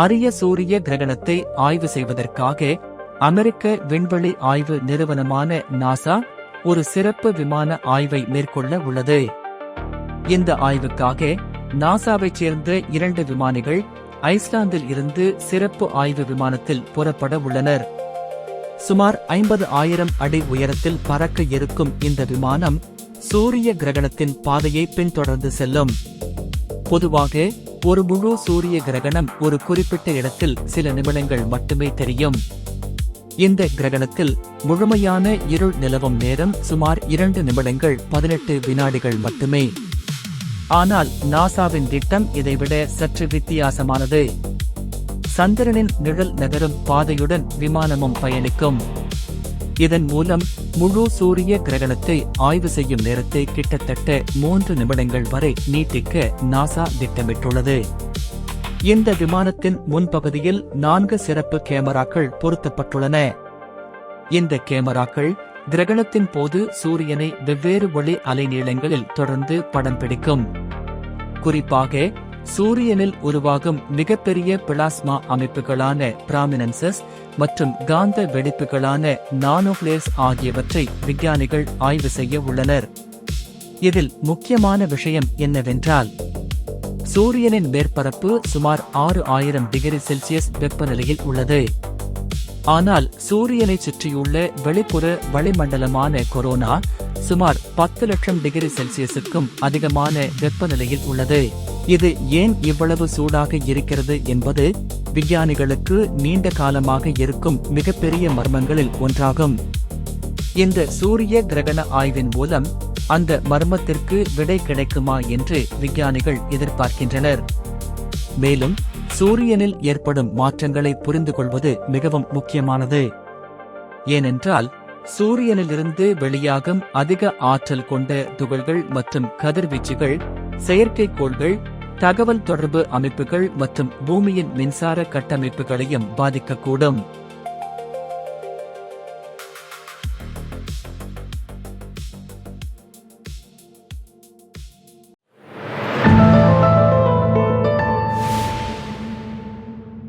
அரிய சூரிய கிரகணத்தை ஆய்வு செய்வதற்காக அமெரிக்க விண்வெளி ஆய்வு நிறுவனமான நாசா ஒரு சிறப்பு விமான ஆய்வை மேற்கொள்ள உள்ளது. இந்த ஆய்வுக்காக நாசாவைச் சேர்ந்த 2 விமானிகள் ஐஸ்லாந்தில் இருந்து சிறப்பு ஆய்வு விமானத்தில் புறப்பட உள்ளனர். சுமார் 50,000 அடி உயரத்தில் பறக்க இருக்கும் இந்த விமானம் சூரிய கிரகணத்தின் பாதையை பின்தொடர்ந்து செல்லும். பொதுவாக ஒரு முழு சூரிய கிரகணம் ஒரு குறிப்பிட்ட இடத்தில் சில நிமிடங்கள் மட்டுமே தெரியும். இந்த கிரகணத்தில் முழுமையான இருள் நிலவும் நேரம் சுமார் 2 நிமிடங்கள் 18 வினாடிகள் மட்டுமே. ஆனால் நாசாவின் திட்டம் இதைவிட சற்று வித்தியாசமானது. சந்திரனின் நிழல் நகரும் பாதையுடன் விமானமும் பயணிக்கும். இதன் மூலம் முழு சூரிய கிரகணத்தை ஆய்வு செய்யும் நேரத்தை கிட்டத்தட்ட 3 நிமிடங்கள் வரை நீட்டிக்க நாசா திட்டமிட்டுள்ளது. இந்த விமானத்தின் முன்பகுதியில் 4 சிறப்பு கேமராக்கள் பொருத்தப்பட்டுள்ளன. இந்த கேமராக்கள் கிரகணத்தின் போது சூரியனை வெவ்வேறு ஒளி அலைநீளங்களில் தொடர்ந்து படம் பிடிக்கும். குறிப்பாக சூரியனில் உருவாகும் மிகப்பெரிய பிளாஸ்மா அமைப்புகளான பிராமினன்சஸ் மற்றும் காந்த வெடிப்புகளான நானோஃபிளேர்ஸ் ஆகியவற்றை விஞ்ஞானிகள் ஆய்வு செய்ய உள்ளனர். இதில் முக்கியமான விஷயம் என்னவென்றால், சூரியனின் மேற்பரப்பு சுமார் 6000 டிகிரி செல்சியஸ் வெப்பநிலையில் உள்ளது. ஆனால் சூரியனை சுற்றியுள்ள வெளிப்புற வளிமண்டலமான கொரோனா சுமார் 10 லட்சம் டிகிரி செல்சியஸுக்கும் அதிகமான வெப்பநிலையில் உள்ளது. இது ஏன் இவ்வளவு சூடாக இருக்கிறது என்பது விஞ்ஞானிகளுக்கு நீண்ட காலமாக இருக்கும் மிகப்பெரிய மர்மங்களில் ஒன்றாகும். இந்த சூரிய கிரகண ஆய்வின் மூலம் அந்த மர்மத்திற்கு விடை கிடைக்குமா என்று விஞ்ஞானிகள் எதிர்பார்க்கின்றனர். மேலும் சூரியனில் ஏற்படும் மாற்றங்களை புரிந்து கொள்வது மிகவும் முக்கியமானது. ஏனென்றால் சூரியனிலிருந்து வெளியாகும் அதிக ஆற்றல் கொண்ட துகள்கள் மற்றும் கதிர்வீச்சுகள் செயற்கைக்கோள்கள், தகவல் தொடர்பு அமைப்புகள் மற்றும் பூமியின் மின்சார கட்டமைப்புகளையும் பாதிக்கக்கூடும்.